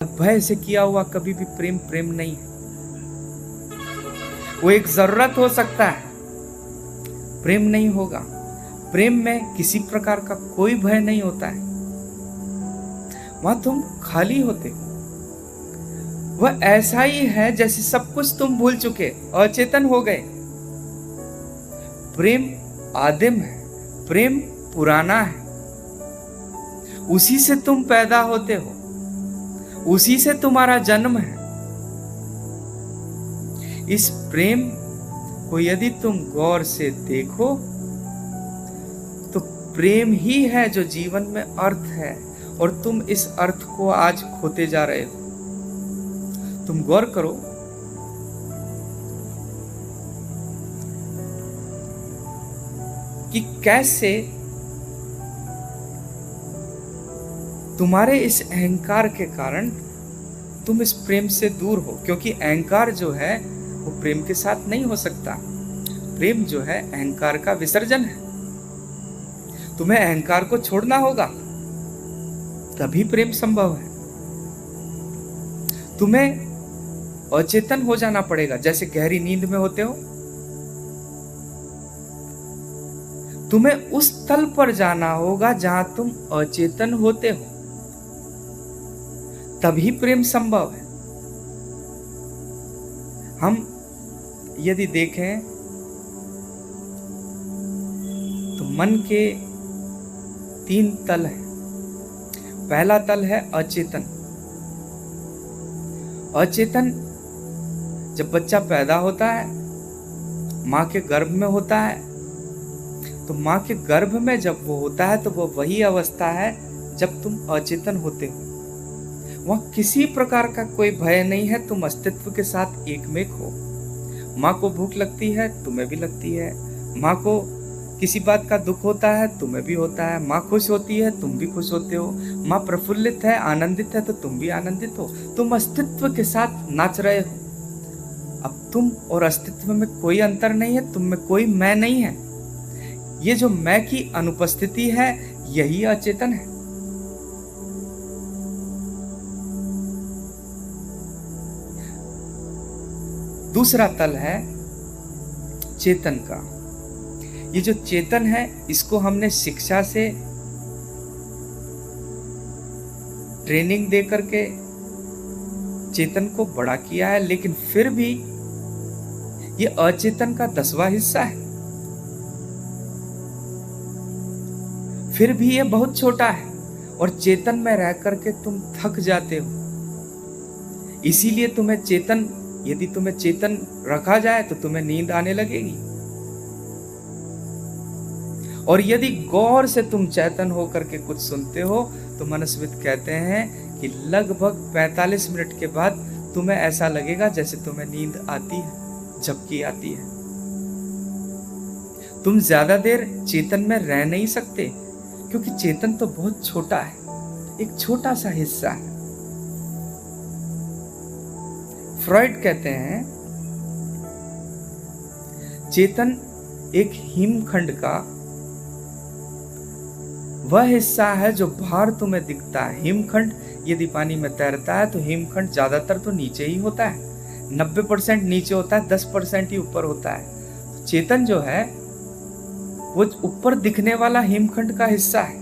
भय से किया हुआ कभी भी प्रेम प्रेम नहीं है। वो एक जरूरत हो सकता है, प्रेम नहीं होगा। प्रेम में किसी प्रकार का कोई भय नहीं होता है। वहां तुम खाली होते हो। वह ऐसा ही है जैसे सब कुछ तुम भूल चुके, अचेतन हो गए। प्रेम आदिम है, प्रेम पुराना है। उसी से तुम पैदा होते हो, उसी से तुम्हारा जन्म है। इस प्रेम को यदि तुम गौर से देखो तो प्रेम ही है जो जीवन में अर्थ है, और तुम इस अर्थ को आज खोते जा रहे हो। तुम गौर करो कि कैसे तुम्हारे इस अहंकार के कारण तुम इस प्रेम से दूर हो, क्योंकि अहंकार जो है वो प्रेम के साथ नहीं हो सकता। प्रेम जो है अहंकार का विसर्जन है। तुम्हें अहंकार को छोड़ना होगा, तभी प्रेम संभव है। तुम्हें अचेतन हो जाना पड़ेगा, जैसे गहरी नींद में होते हो। तुम्हें उस तल पर जाना होगा जहां तुम अचेतन होते हो, तभी प्रेम संभव है। हम यदि देखें तो मन के 3 तल हैं। पहला तल है अचेतन। अचेतन जब बच्चा पैदा होता है, मां के गर्भ में होता है, तो मां के गर्भ में जब वो होता है तो वो वही अवस्था है जब तुम अचेतन होते हो। वहां किसी प्रकार का कोई भय नहीं है, तुम अस्तित्व के साथ एक में हो। माँ को भूख लगती है, तुम्हें भी लगती है। माँ को किसी बात का दुख होता है, तुम्हें भी होता है। माँ खुश होती है, तुम भी खुश होते हो। माँ प्रफुल्लित है, आनंदित है, तो तुम भी आनंदित हो। तुम अस्तित्व के साथ नाच रहे हो। अब तुम और अस्तित्व में कोई अंतर नहीं है, तुम में कोई मैं नहीं है। ये जो मैं की अनुपस्थिति है, यही अचेतन है। दूसरा तल है चेतन का। ये जो चेतन है, इसको हमने शिक्षा से ट्रेनिंग दे करके चेतन को बड़ा किया है, लेकिन फिर भी ये अचेतन का 10वां हिस्सा है। फिर भी ये बहुत छोटा है, और चेतन में रह करके तुम थक जाते हो। इसीलिए तुम्हें चेतन, यदि तुम्हें चेतन रखा जाए तो तुम्हें नींद आने लगेगी। और यदि गौर से तुम चेतन होकर के कुछ सुनते हो तो मनस्विद कहते हैं कि लगभग 45 मिनट के बाद तुम्हें ऐसा लगेगा जैसे तुम्हें नींद आती है, झपकी आती है। तुम ज्यादा देर चेतन में रह नहीं सकते, क्योंकि चेतन तो बहुत छोटा है, एक छोटा सा हिस्सा है। फ्रॉइड कहते हैं चेतन एक हिमखंड का वह हिस्सा है जो बाहर तुम्हें दिखता है। हिमखंड यदि पानी में तैरता है तो हिमखंड ज्यादातर तो नीचे ही होता है, 90% नीचे होता है, 10% ही ऊपर होता है। चेतन जो है वो ऊपर दिखने वाला हिमखंड का हिस्सा है।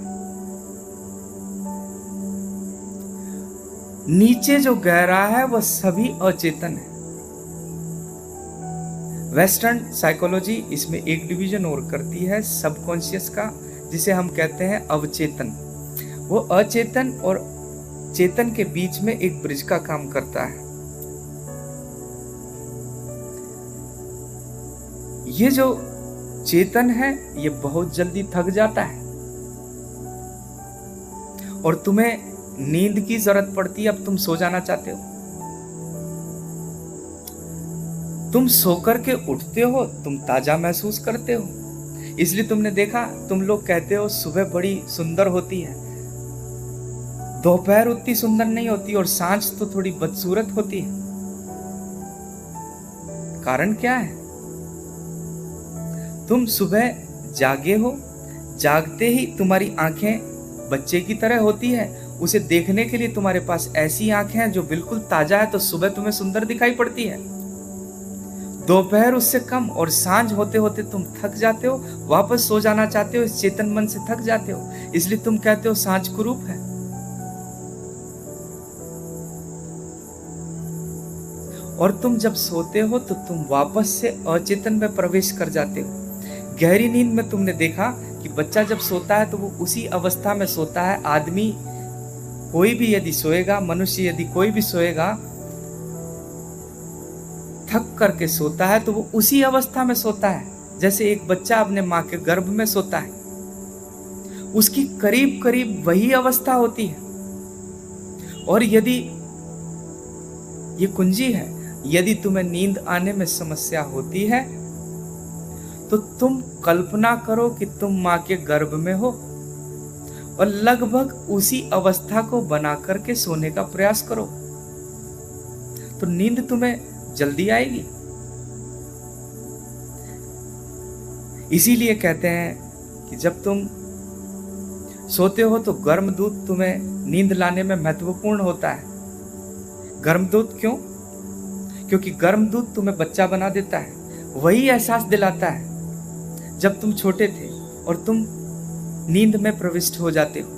नीचे जो गहरा है वह सभी अचेतन है। वेस्टर्न साइकोलॉजी इसमें एक डिवीजन और करती है सबकॉन्शियस का, जिसे हम कहते हैं अवचेतन। वो अचेतन और चेतन के बीच में एक ब्रिज का काम करता है। ये जो चेतन है ये बहुत जल्दी थक जाता है और तुम्हें नींद की जरूरत पड़ती है। अब तुम सो जाना चाहते हो, तुम सोकर के उठते हो, तुम ताजा महसूस करते हो। इसलिए तुमने देखा, तुम लोग कहते हो सुबह बड़ी सुंदर होती है, दोपहर उतनी सुंदर नहीं होती और सांझ तो थोड़ी बदसूरत होती है। कारण क्या है? तुम सुबह जागे हो, जागते ही तुम्हारी आंखें बच्चे की तरह होती है उसे देखने के लिए तुम्हारे पास ऐसी आंखें हैं जो बिल्कुल ताजा है, तो सुबह तुम्हें सुंदर दिखाई पड़ती है, दोपहर उससे कम, और सांझ होते होते तुम थक जाते हो, वापस सो जाना चाहते हो, इस चेतन मन से थक जाते हो, इसलिए तुम कहते हो सांझ कुरूप है। और तुम जब सोते हो तो तुम वापस से अचेतन में प्रवेश कर जाते हो। गहरी नींद में तुमने देखा कि बच्चा जब सोता है तो वो उसी अवस्था में सोता है। आदमी कोई भी यदि सोएगा, मनुष्य यदि कोई भी सोएगा, थक करके सोता है तो वो उसी अवस्था में सोता है जैसे एक बच्चा अपने माँ के गर्भ में सोता है। उसकी करीब करीब वही अवस्था होती है। और यदि ये कुंजी है, यदि तुम्हें नींद आने में समस्या होती है तो तुम कल्पना करो कि तुम माँ के गर्भ में हो और लगभग उसी अवस्था को बना करके सोने का प्रयास करो, तो नींद तुम्हें जल्दी आएगी। इसीलिए कहते हैं कि जब तुम सोते हो तो गर्म दूध तुम्हें नींद लाने में महत्वपूर्ण होता है। गर्म दूध क्यों? क्योंकि गर्म दूध तुम्हें बच्चा बना देता है, वही एहसास दिलाता है जब तुम छोटे थे और तुम नींद में प्रविष्ट हो जाते हो।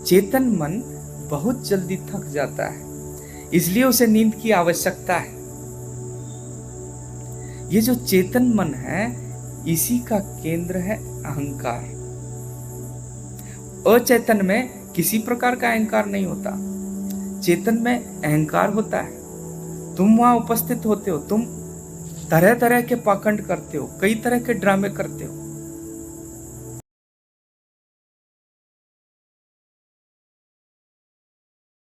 चेतन मन बहुत जल्दी थक जाता है, इसलिए उसे नींद की आवश्यकता है। ये जो चेतन मन है, इसी का केंद्र है अहंकार। अचेतन में किसी प्रकार का अहंकार नहीं होता, चेतन में अहंकार होता है। तुम वहां उपस्थित होते हो, तुम तरह तरह के पाखंड करते हो, कई तरह के ड्रामे करते हो,